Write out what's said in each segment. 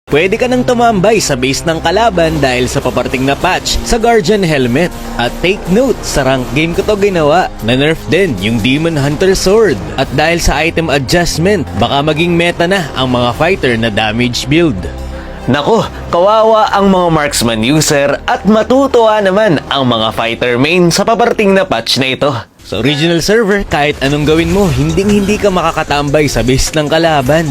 Pwede ka nang tumambay sa base ng kalaban dahil sa paparting na patch sa Guardian Helmet. At take note, sa rank game ko to ginawa. Na-nerf din yung Demon Hunter Sword. At dahil sa item adjustment, baka maging meta na ang mga fighter na damage build. Nako, kawawa ang mga marksman user at matutuwa naman ang mga fighter main sa paparting na patch na ito. Sa original server, kahit anong gawin mo, hindi ka makakatambay sa base ng kalaban.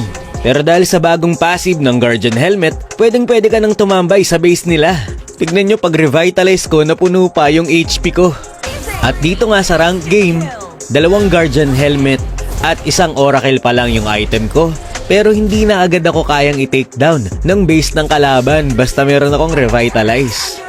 Pero dahil sa bagong passive ng Guardian Helmet, pwede ka nang tumambay sa base nila. Tignan nyo, pag-revitalize ko, napuno pa yung HP ko. At dito nga sa rank game, 2 Guardian Helmet at 1 Oracle pa lang yung item ko. Pero hindi na agad ako kayang i-take down ng base ng kalaban basta meron akong revitalize.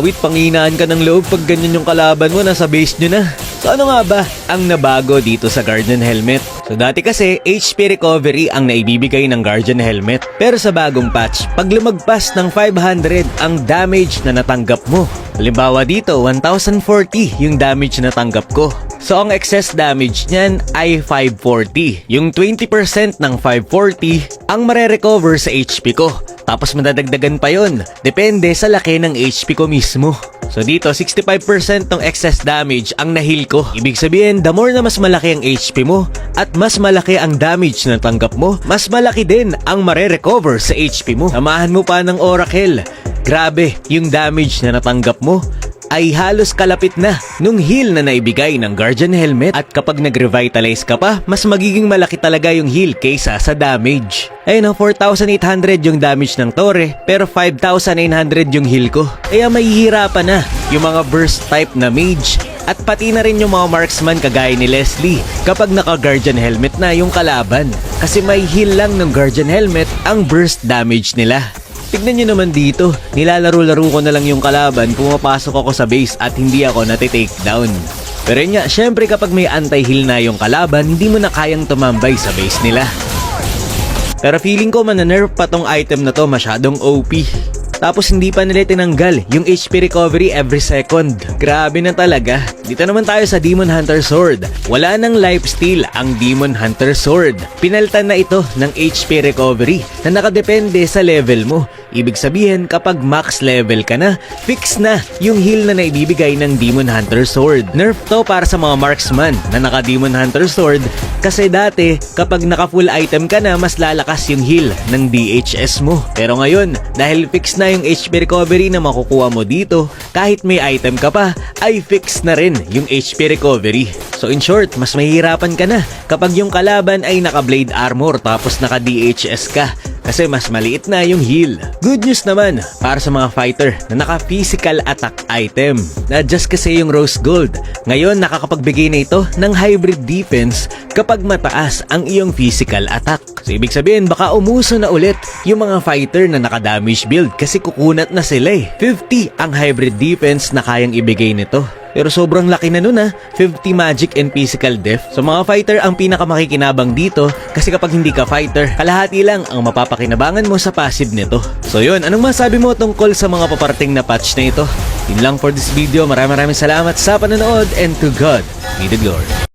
Wait, panghinaan ka ng loob pag ganyan yung kalaban mo, nasa base nyo na. So ano nga ba ang nabago dito sa Guardian Helmet? So dati kasi HP recovery ang naibibigay ng Guardian Helmet. Pero sa bagong patch, pag lumagpas ng 500 ang damage na natanggap mo. Halimbawa dito, 1040 yung damage na tanggap ko. So ang excess damage niyan ay 540. Yung 20% ng 540 ang mare-recover sa HP ko. Tapos madadagdagan pa yon, depende sa laki ng HP ko mismo. So dito, 65% ng excess damage ang na-heal ko. Ibig sabihin, the more na mas malaki ang HP mo at mas malaki ang damage na tanggap mo, mas malaki din ang mare-recover sa HP mo. Samahan mo pa ng Oracle. Grabe, yung damage na natanggap mo ay halos kalapit na nung heal na naibigay ng Guardian Helmet. At kapag nag-revitalize ka pa, mas magiging malaki talaga yung heal kaysa sa damage. Ayun, 4,800 yung damage ng Torre, pero 5,900 yung heal ko. Kaya mahihirapan na yung mga burst type na mage at pati na rin yung mga marksman kagaya ni Leslie kapag naka-Guardian Helmet na yung kalaban. Kasi may heal lang ng Guardian Helmet ang burst damage nila. Tignan nyo naman dito, nilalaro-laro ko na lang yung kalaban, pumapasok ako sa base at hindi ako nati-take down. Pero yun nga, syempre kapag may anti-heal na yung kalaban, hindi mo na kayang tumambay sa base nila. Pero feeling ko man-nerf pa tong item na to, masyadong OP. Tapos hindi pa nila tinanggal yung HP recovery every second. Grabe na talaga. Dito naman tayo sa Demon Hunter Sword. Wala nang lifesteal ang Demon Hunter Sword. Pinalitan na ito ng HP recovery na nakadepende sa level mo. Ibig sabihin kapag max level ka na, fix na yung heal na naibibigay ng Demon Hunter Sword. Nerf to para sa mga marksman na naka Demon Hunter Sword kasi dati kapag naka full item ka na, mas lalakas yung heal ng DHS mo. Pero ngayon, dahil fix na yung HP recovery na makukuha mo dito, kahit may item ka pa, ay fix na rin yung HP recovery. So in short, mas mahihirapan ka na kapag yung kalaban ay naka blade armor tapos naka DHS ka kasi mas maliit na yung heal. Good news naman para sa mga fighter na naka physical attack item. Na-adjust kasi yung Rose Gold. Ngayon nakakapagbigay na ito ng hybrid defense kapag mataas ang iyong physical attack. So ibig sabihin baka umuso na ulit yung mga fighter na naka-damage build kasi kukunat na sila eh. 50 ang hybrid defense na kayang ibigay nito. Pero sobrang laki na nun 50 magic and physical def. So mga fighter ang pinakamakikinabang dito kasi kapag hindi ka fighter, kalahati lang ang mapapakinabangan mo sa passive nito. So yun, anong masabi mo tungkol sa mga paparting na patch na ito? Yun lang for this video. Maraming salamat sa panonood and to God be the glory.